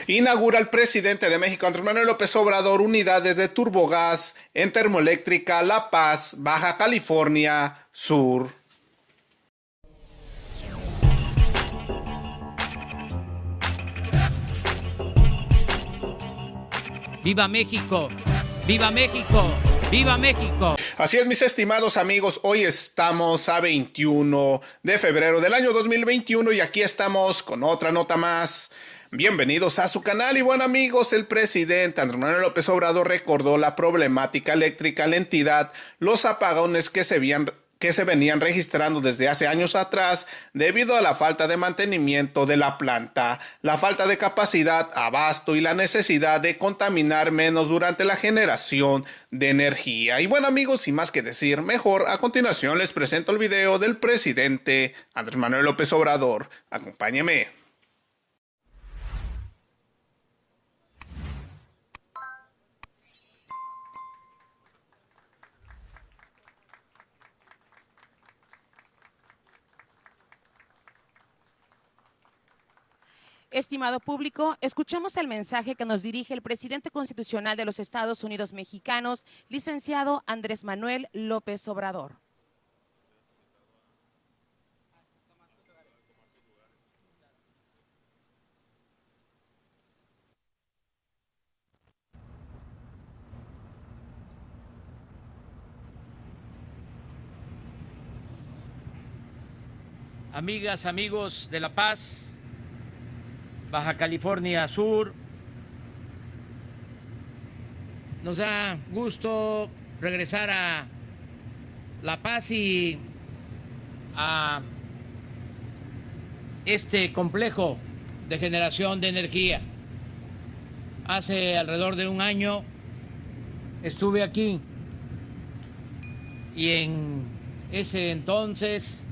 Inaugura el presidente de México, Andrés Manuel López Obrador, unidades de turbogás en Termoeléctrica La Paz, Baja California Sur. ¡Viva México! ¡Viva México! ¡Viva México! Así es, mis estimados amigos, hoy estamos a 21 de febrero del año 2021 y aquí estamos con otra nota más. Bienvenidos a su canal y bueno amigos, el presidente Andrés Manuel López Obrador recordó la problemática eléctrica en la entidad, los apagones que se venían registrando desde hace años atrás debido a la falta de mantenimiento de la planta, la falta de capacidad, abasto y la necesidad de contaminar menos durante la generación de energía. Y bueno amigos, sin más que decir, mejor a continuación les presento el video del presidente Andrés Manuel López Obrador. Acompáñeme. Estimado público, escuchamos el mensaje que nos dirige el presidente constitucional de los Estados Unidos mexicanos, licenciado Andrés Manuel López Obrador. Amigas, amigos de La Paz, Baja California Sur, nos da gusto regresar a La Paz y a este complejo de generación de energía. Hace alrededor de un año estuve aquí y en ese entonces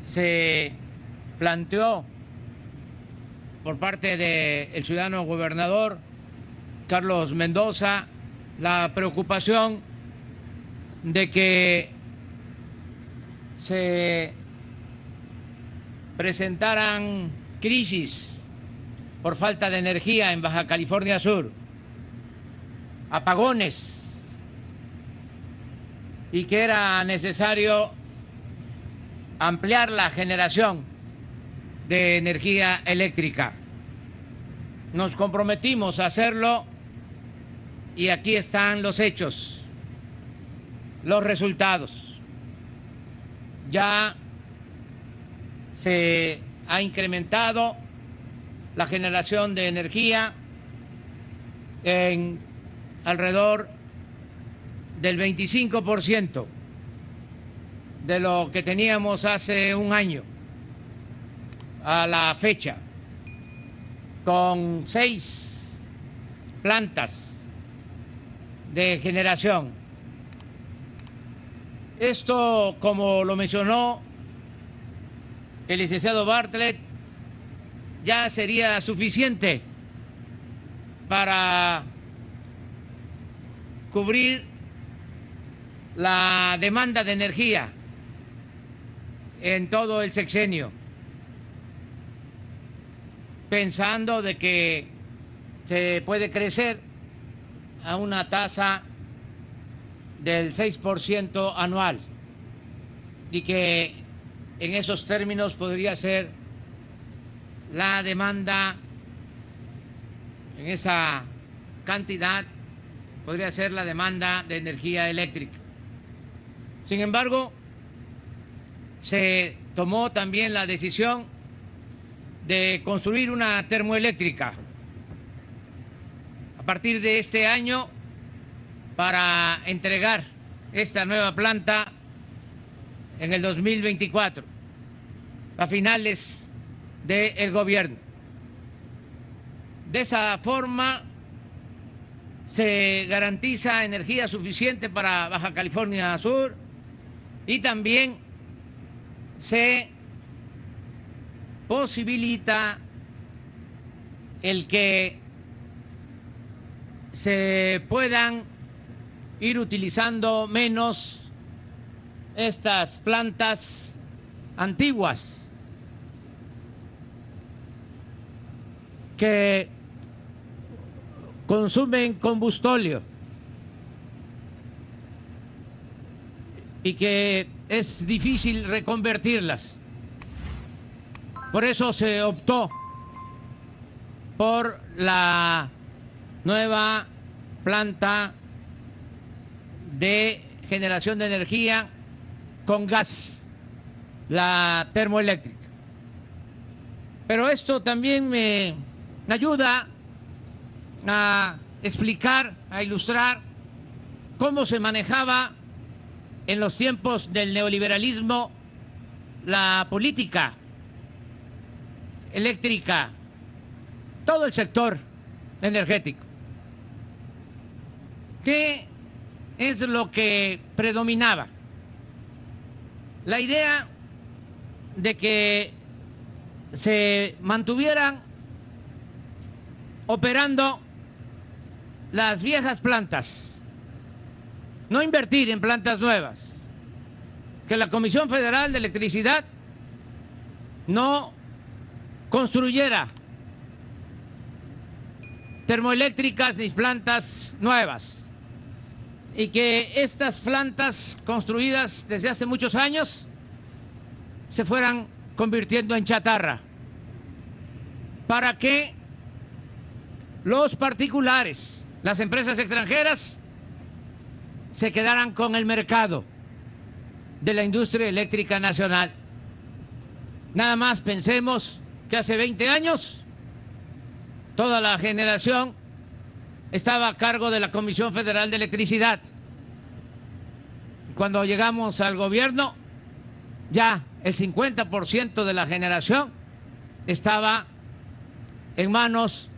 se planteó por parte del ciudadano gobernador Carlos Mendoza la preocupación de que se presentaran crisis por falta de energía en Baja California Sur, apagones, y que era necesario ampliar la generación de energía eléctrica. Nos comprometimos a hacerlo y aquí están los hechos, los resultados. Ya se ha incrementado la generación de energía en alrededor del 25% de lo que teníamos hace un año a la fecha, con 6 plantas de generación. Esto, como lo mencionó el licenciado Bartlett, ya sería suficiente para cubrir la demanda de energía en todo el sexenio, pensando de que se puede crecer a una tasa del 6% anual y que en esos términos podría ser la demanda, en esa cantidad podría ser la demanda de energía eléctrica. Sin embargo, se tomó también la decisión de construir una termoeléctrica a partir de este año para entregar esta nueva planta en el 2024, a finales del gobierno. De esa forma se garantiza energía suficiente para Baja California Sur y también se posibilita el que se puedan ir utilizando menos estas plantas antiguas. que consumen combustóleo y que es difícil reconvertirlas. Por eso se optó por la nueva planta de generación de energía con gas, la termoeléctrica. Pero esto también me ayuda a explicar, a ilustrar cómo se manejaba en los tiempos del neoliberalismo la política eléctrica, todo el sector energético. ¿Qué es lo que predominaba? La idea de que se mantuvieran operando las viejas plantas, no invertir en plantas nuevas, que la Comisión Federal de Electricidad no construyera termoeléctricas ni plantas nuevas, y que estas plantas construidas desde hace muchos años se fueran convirtiendo en chatarra, para que los particulares, las empresas extranjeras, se quedaran con el mercado de la industria eléctrica nacional. Nada más pensemos que hace 20 años toda la generación estaba a cargo de la Comisión Federal de Electricidad. Cuando llegamos al gobierno, ya el 50% de la generación estaba en manos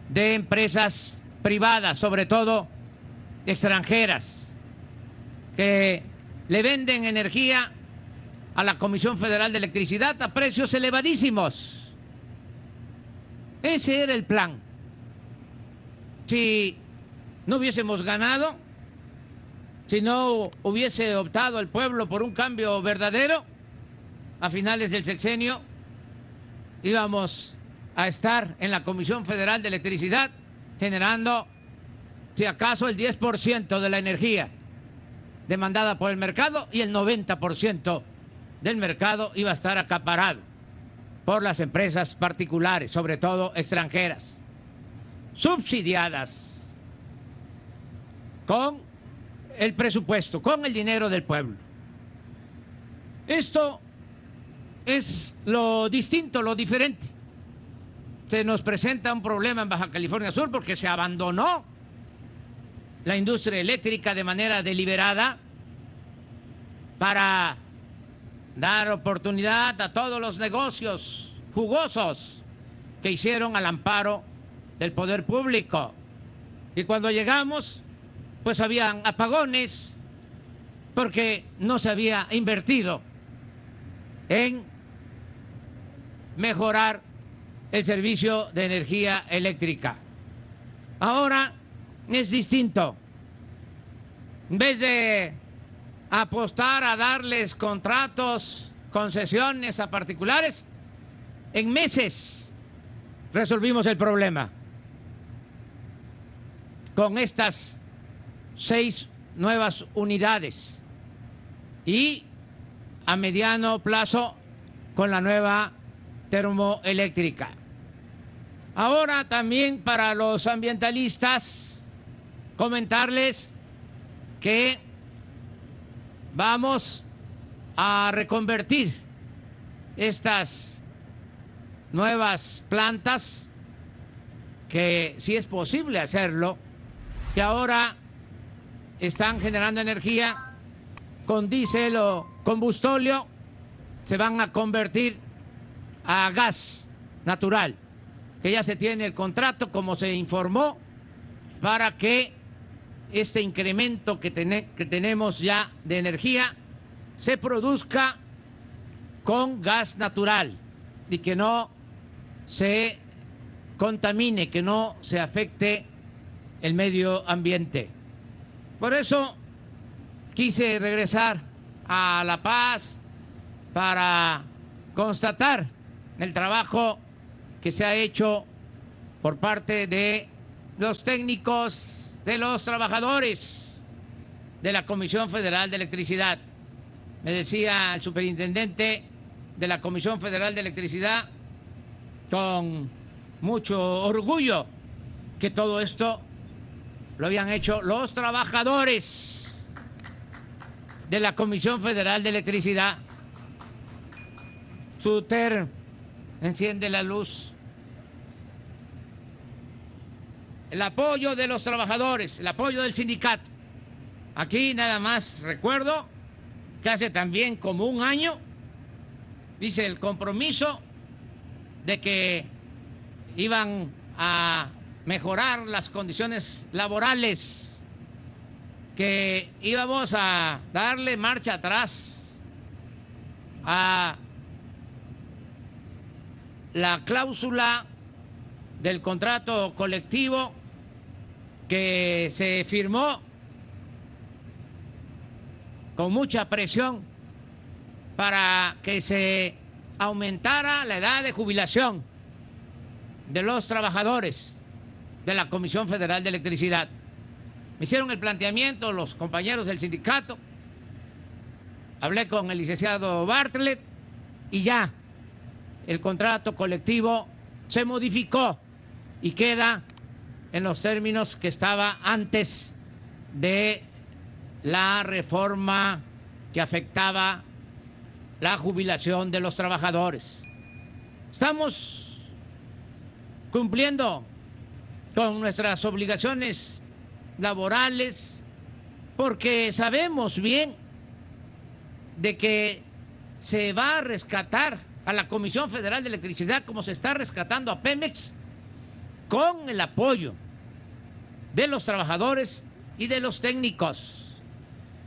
de empresas privadas, sobre todo extranjeras, que le venden energía a la Comisión Federal de Electricidad a precios elevadísimos. Ese era el plan. Si no hubiésemos ganado, si no hubiese optado el pueblo por un cambio verdadero, a finales del sexenio íbamos a estar en la Comisión Federal de Electricidad generando, si acaso, el 10% de la energía demandada por el mercado, y el 90% del mercado iba a estar acaparado por las empresas particulares, sobre todo extranjeras, subsidiadas con el presupuesto, con el dinero del pueblo. Esto es lo distinto, lo diferente. Se nos presenta un problema en Baja California Sur porque se abandonó la industria eléctrica de manera deliberada para dar oportunidad a todos los negocios jugosos que hicieron al amparo del poder público. Y cuando llegamos, pues habían apagones porque no se había invertido en mejorar el servicio de energía eléctrica. Ahora es distinto. En vez de apostar a darles contratos, concesiones a particulares, en meses resolvimos el problema con estas 6 nuevas unidades y a mediano plazo con la nueva termoeléctrica. Ahora también para los ambientalistas comentarles que vamos a reconvertir estas nuevas plantas, que si es posible hacerlo, que ahora están generando energía con diésel o combustóleo, se van a convertir a gas natural, que ya se tiene el contrato, como se informó, para que este incremento que tenemos ya de energía se produzca con gas natural y que no se contamine, que no se afecte el medio ambiente. Por eso quise regresar a La Paz para constatar el trabajo que se ha hecho por parte de los técnicos, de los trabajadores de la Comisión Federal de Electricidad. Me decía el superintendente de la Comisión Federal de Electricidad con mucho orgullo que todo esto lo habían hecho los trabajadores de la Comisión Federal de Electricidad. Suter enciende la luz. El apoyo de los trabajadores, el apoyo del sindicato. Aquí nada más recuerdo que hace también como un año dice el compromiso de que iban a mejorar las condiciones laborales, que íbamos a darle marcha atrás a la cláusula del contrato colectivo que se firmó con mucha presión para que se aumentara la edad de jubilación de los trabajadores de la Comisión Federal de Electricidad. Me hicieron el planteamiento los compañeros del sindicato, hablé con el licenciado Bartlett y ya el contrato colectivo se modificó y queda en los términos que estaba antes de la reforma que afectaba la jubilación de los trabajadores. Estamos cumpliendo con nuestras obligaciones laborales porque sabemos bien de que se va a rescatar a la Comisión Federal de Electricidad como se está rescatando a Pemex con el apoyo de los trabajadores y de los técnicos.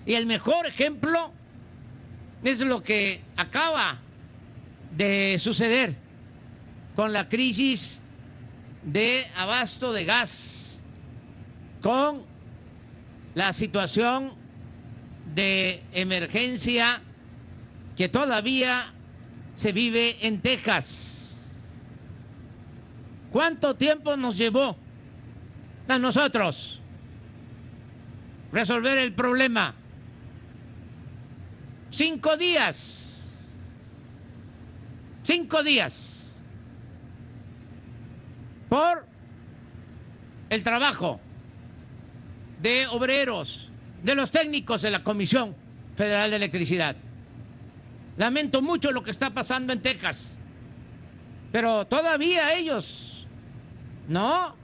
Y el mejor ejemplo es lo que acaba de suceder con la crisis de abasto de gas, con la situación de emergencia que todavía se vive en Texas. ¿Cuánto tiempo nos llevó a nosotros resolver el problema? 5 días. 5 días. Por el trabajo de obreros, de los técnicos de la Comisión Federal de Electricidad. Lamento mucho lo que está pasando en Texas, pero todavía ellos no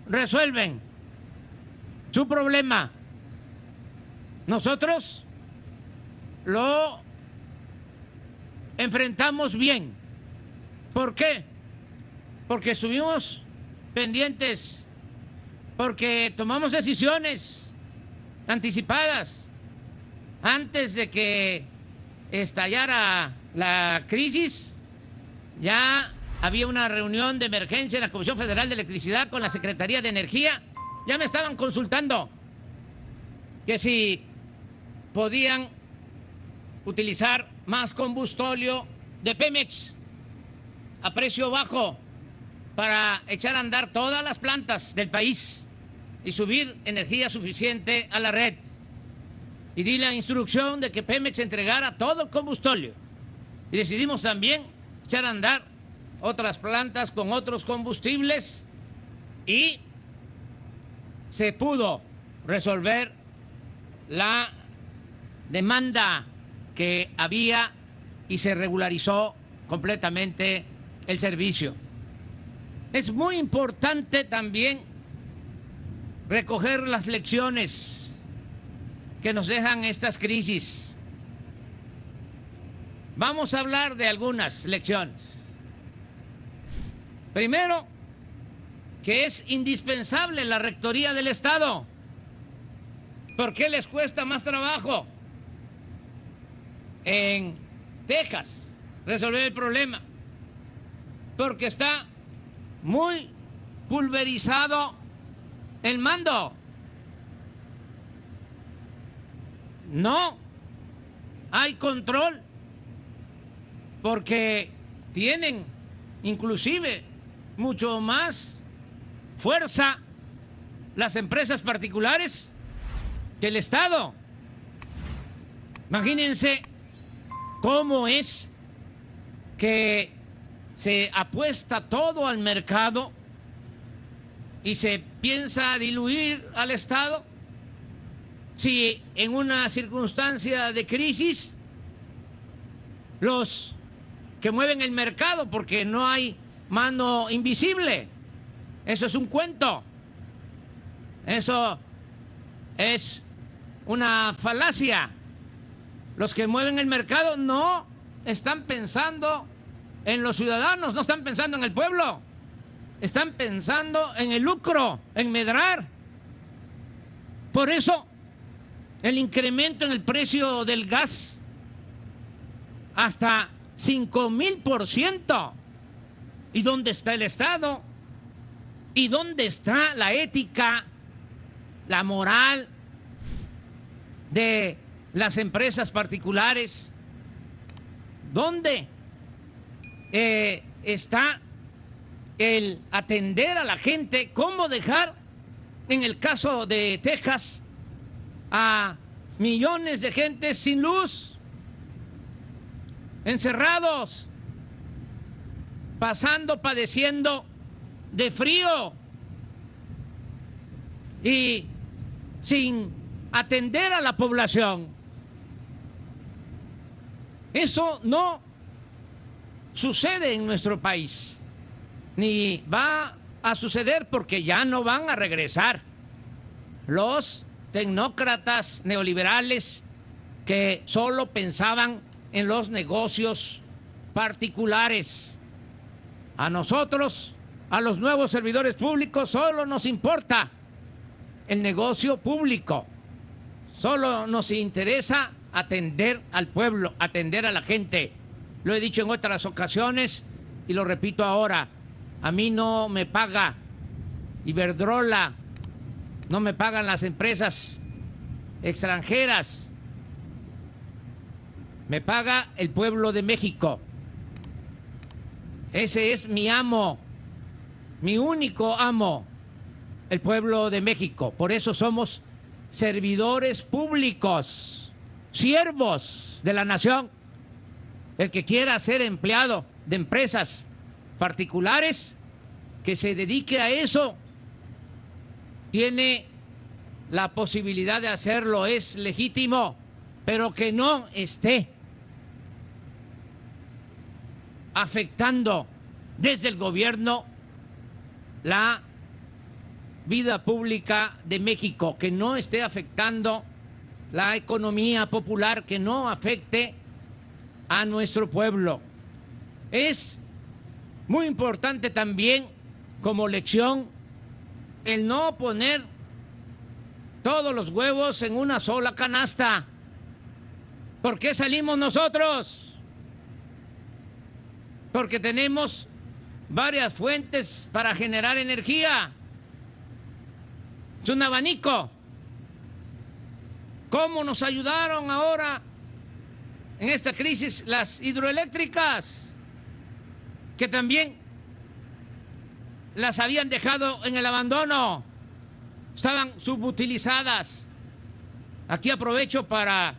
resuelven su problema. Nosotros lo enfrentamos bien. ¿Por qué? Porque estuvimos pendientes, porque tomamos decisiones anticipadas antes de que estallara la crisis. Ya había una reunión de emergencia en la Comisión Federal de Electricidad con la Secretaría de Energía. Ya me estaban consultando que si podían utilizar más combustóleo de Pemex a precio bajo para echar a andar todas las plantas del país y subir energía suficiente a la red. Y di la instrucción de que Pemex entregara todo el combustóleo. Y decidimos también echar a andar otras plantas con otros combustibles y se pudo resolver la demanda que había y se regularizó completamente el servicio. Es muy importante también recoger las lecciones que nos dejan estas crisis. Vamos a hablar de algunas lecciones. Primero, que es indispensable la rectoría del Estado. ¿Por qué les cuesta más trabajo en Texas resolver el problema? Porque está muy pulverizado el mando. No hay control porque tienen inclusive mucho más fuerza las empresas particulares que el Estado. Imagínense cómo es que se apuesta todo al mercado y se piensa diluir al Estado si en una circunstancia de crisis los que mueven el mercado, porque no hay mano invisible, eso es un cuento, eso es una falacia. Los que mueven el mercado no están pensando en los ciudadanos, no están pensando en el pueblo, están pensando en el lucro, en medrar. Por eso el incremento en el precio del gas hasta 5,000%. ¿Y dónde está el Estado? ¿Y dónde está la ética, la moral de las empresas particulares? ¿Dónde está el atender a la gente? ¿Cómo dejar, en el caso de Texas, a millones de gente sin luz, encerrados, padeciendo de frío y sin atender a la población? Eso no sucede en nuestro país, ni va a suceder, porque ya no van a regresar los tecnócratas neoliberales que solo pensaban en los negocios particulares. A nosotros, a los nuevos servidores públicos, solo nos importa el negocio público. Solo nos interesa atender al pueblo, atender a la gente. Lo he dicho en otras ocasiones y lo repito ahora. A mí no me paga Iberdrola, no me pagan las empresas extranjeras. Me paga el pueblo de México. Ese es mi amo, mi único amo, el pueblo de México. Por eso somos servidores públicos, siervos de la nación. El que quiera ser empleado de empresas particulares, que se dedique a eso, tiene la posibilidad de hacerlo, es legítimo, pero que no esté afectando desde el gobierno la vida pública de México, que no esté afectando la economía popular, que no afecte a nuestro pueblo. Es muy importante también, como lección, el no poner todos los huevos en una sola canasta. ¿Por qué salimos nosotros? Porque tenemos varias fuentes para generar energía. Es un abanico. ¿Cómo nos ayudaron ahora en esta crisis las hidroeléctricas, que también las habían dejado en el abandono, estaban subutilizadas? Aquí aprovecho para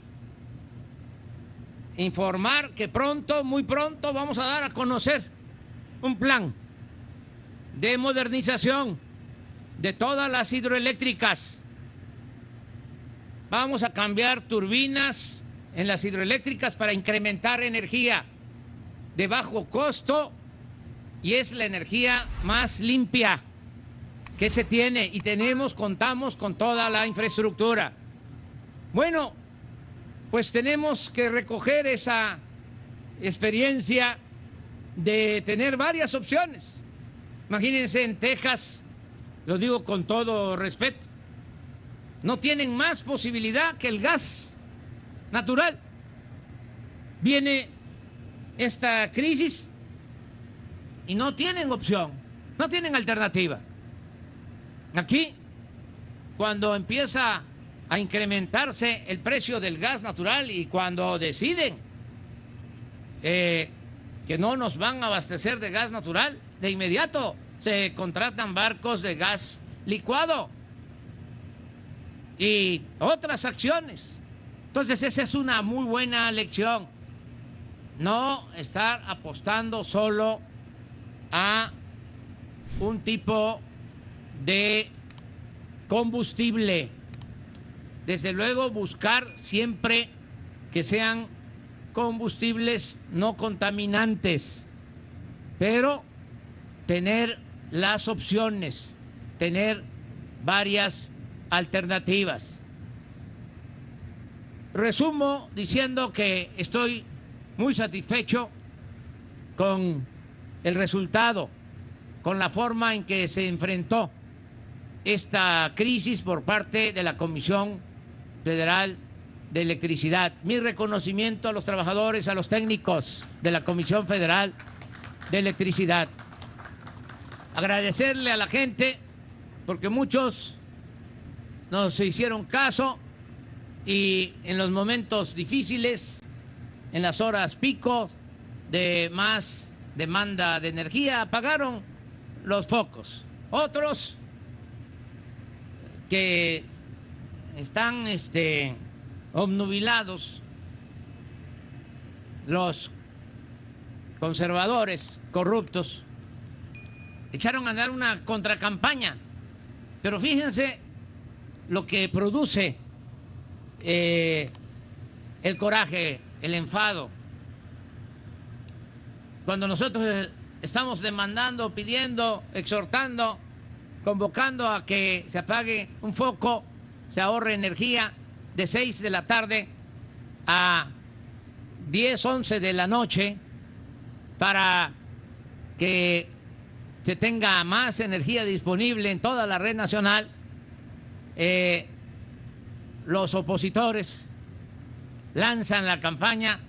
informar que pronto, muy pronto, vamos a dar a conocer un plan de modernización de todas las hidroeléctricas. Vamos a cambiar turbinas en las hidroeléctricas para incrementar energía de bajo costo, y es la energía más limpia que se tiene, y contamos con toda la infraestructura. Bueno, pues tenemos que recoger esa experiencia de tener varias opciones. Imagínense, en Texas, lo digo con todo respeto, no tienen más posibilidad que el gas natural. Viene esta crisis y no tienen opción, no tienen alternativa. Aquí, cuando empieza a incrementarse el precio del gas natural y cuando deciden que no nos van a abastecer de gas natural, de inmediato se contratan barcos de gas licuado y otras acciones. Entonces esa es una muy buena lección. No estar apostando solo a un tipo de combustible. Desde luego buscar siempre que sean combustibles no contaminantes, pero tener las opciones, tener varias alternativas. Resumo diciendo que estoy muy satisfecho con el resultado, con la forma en que se enfrentó esta crisis por parte de la Comisión Federal de Electricidad. Mi reconocimiento a los trabajadores, a los técnicos de la Comisión Federal de Electricidad. Agradecerle a la gente porque muchos nos hicieron caso y en los momentos difíciles, en las horas pico de más demanda de energía, apagaron los focos. Otros que están obnubilados, los conservadores corruptos, echaron a andar una contracampaña. Pero fíjense lo que produce el coraje, el enfado. Cuando nosotros estamos demandando, pidiendo, exhortando, convocando a que se apague un foco, se ahorre energía de 6 de la tarde a 10, 11 de la noche para que se tenga más energía disponible en toda la red nacional, los opositores lanzan la campaña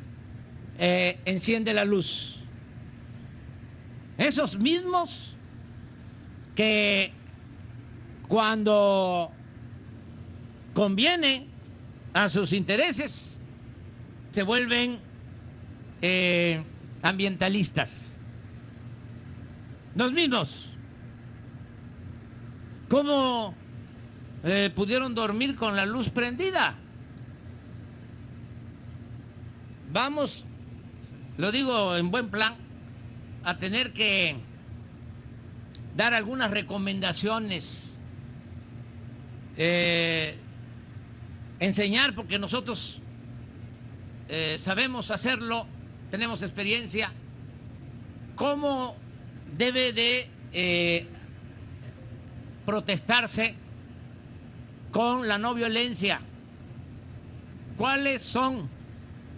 Enciende la Luz. Esos mismos que cuando conviene a sus intereses se vuelven ambientalistas. Los mismos. ¿Cómo pudieron dormir con la luz prendida? Vamos, lo digo en buen plan, a tener que dar algunas recomendaciones, enseñar, porque nosotros sabemos hacerlo, tenemos experiencia, cómo debe de protestarse con la no violencia, cuáles son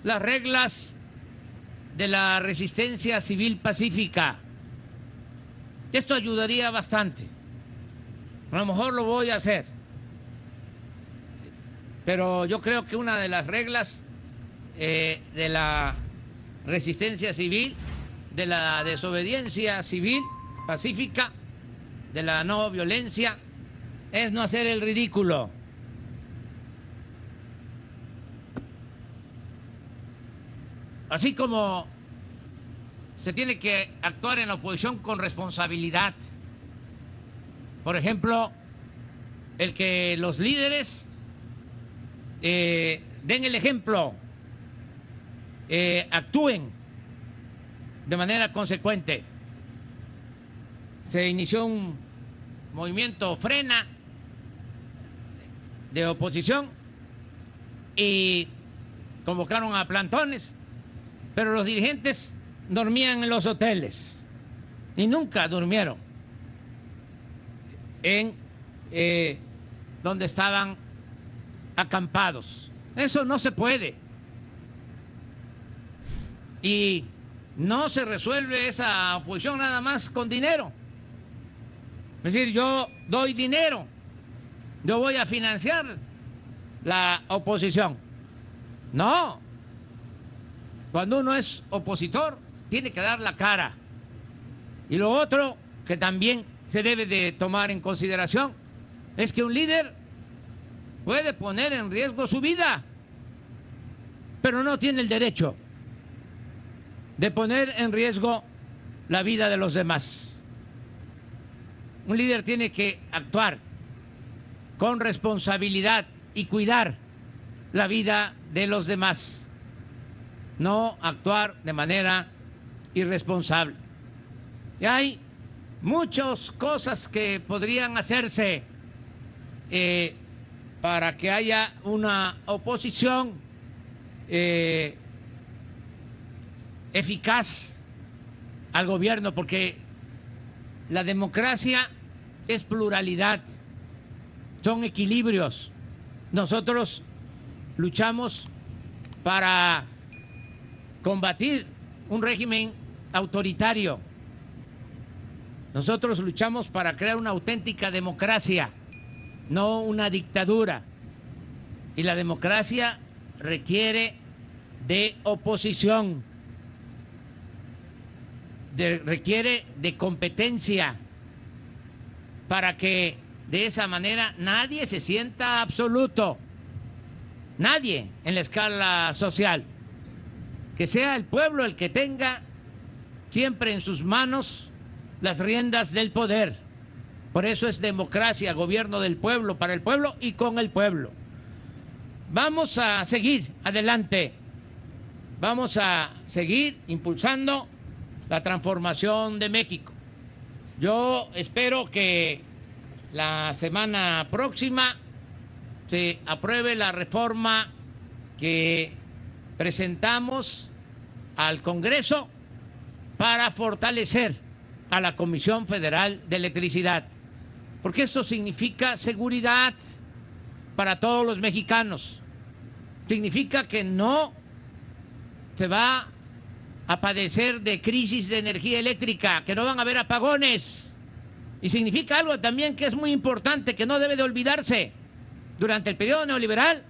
las reglas de la resistencia civil pacífica. Esto ayudaría bastante. A lo mejor lo voy a hacer, pero yo creo que una de las reglas de la resistencia civil, de la desobediencia civil pacífica, de la no violencia, es no hacer el ridículo. Así como se tiene que actuar en la oposición con responsabilidad. Por ejemplo, el que los líderes den el ejemplo, actúen de manera consecuente. Se inició un movimiento Frena de oposición y convocaron a plantones, pero los dirigentes dormían en los hoteles y nunca durmieron en donde estaban acampados. Eso no se puede. Y no se resuelve esa oposición nada más con dinero. Es decir, yo doy dinero, yo voy a financiar la oposición. No. Cuando uno es opositor, tiene que dar la cara. Y lo otro que también se debe de tomar en consideración es que un líder puede poner en riesgo su vida, pero no tiene el derecho de poner en riesgo la vida de los demás. Un líder tiene que actuar con responsabilidad y cuidar la vida de los demás, no actuar de manera irresponsable. Y hay muchas cosas que podrían hacerse para que haya una oposición eficaz al gobierno, porque la democracia es pluralidad, son equilibrios. Nosotros luchamos para combatir un régimen autoritario. Nosotros luchamos para crear una auténtica democracia, no una dictadura. Y la democracia requiere de oposición, requiere de competencia, para que de esa manera nadie se sienta absoluto, nadie en la escala social, que sea el pueblo el que tenga siempre en sus manos las riendas del poder. Por eso es democracia, gobierno del pueblo, para el pueblo y con el pueblo. Vamos a seguir adelante, vamos a seguir impulsando la transformación de México. Yo espero que la semana próxima se apruebe la reforma que presentamos al Congreso para fortalecer a la Comisión Federal de Electricidad, porque esto significa seguridad para todos los mexicanos. Significa que no se va a padecer de crisis de energía eléctrica, que no van a haber apagones. Y significa algo también que es muy importante, que no debe de olvidarse. Durante el periodo neoliberal,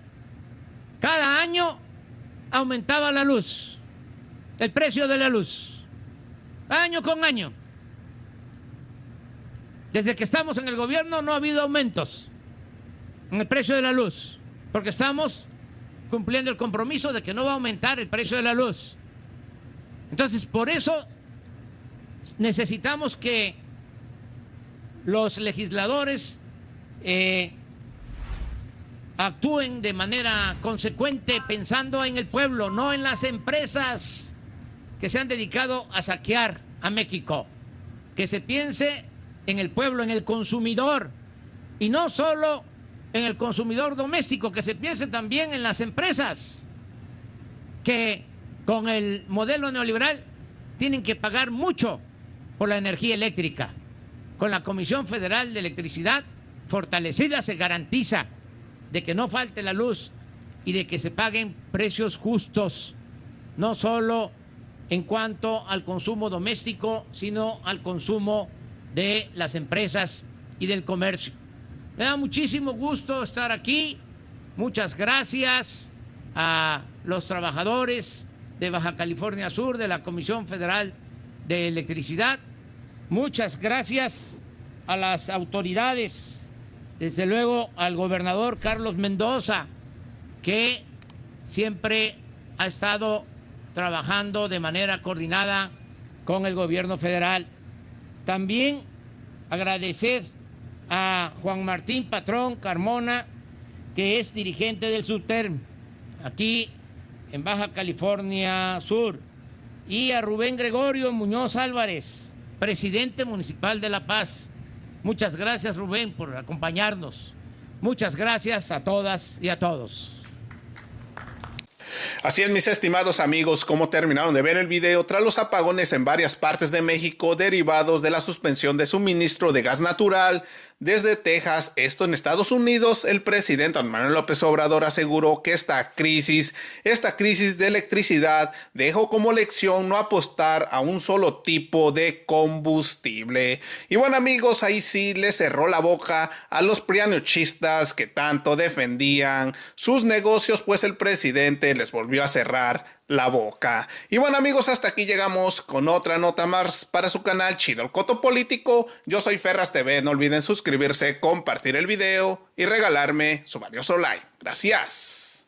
cada año aumentaba la luz, el precio de la luz, año con año. Desde que estamos en el gobierno no ha habido aumentos en el precio de la luz, porque estamos cumpliendo el compromiso de que no va a aumentar el precio de la luz. Entonces, por eso necesitamos que los legisladores actúen de manera consecuente, pensando en el pueblo, no en las empresas que se han dedicado a saquear a México. Que se piense en el pueblo, en el consumidor, y no solo en el consumidor doméstico, que se piense también en las empresas que con el modelo neoliberal tienen que pagar mucho por la energía eléctrica. Con la Comisión Federal de Electricidad fortalecida se garantiza de que no falte la luz y de que se paguen precios justos, no solo en cuanto al consumo doméstico, sino al consumo de las empresas y del comercio. Me da muchísimo gusto estar aquí. Muchas gracias a los trabajadores de Baja California Sur, de la Comisión Federal de Electricidad. Muchas gracias a las autoridades, desde luego al gobernador Carlos Mendoza, que siempre ha estado trabajando de manera coordinada con el gobierno federal. También agradecer a Juan Martín Patrón Carmona, que es dirigente del SUTERM aquí en Baja California Sur, y a Rubén Gregorio Muñoz Álvarez, presidente municipal de La Paz. Muchas gracias, Rubén, por acompañarnos. Muchas gracias a todas y a todos. Así es, mis estimados amigos, como terminaron de ver el video, tras los apagones en varias partes de México derivados de la suspensión de suministro de gas natural desde Texas, esto en Estados Unidos, el presidente Andrés Manuel López Obrador aseguró que esta crisis de electricidad dejó como lección no apostar a un solo tipo de combustible. Y bueno, amigos, ahí sí le cerró la boca a los prianochistas que tanto defendían sus negocios, pues el presidente les volvió a cerrar la boca. Y bueno, amigos, hasta aquí llegamos con otra nota más para su canal Chido el Coto Político. Yo soy Ferras TV, no olviden suscribirse, compartir el video y regalarme su valioso like. Gracias.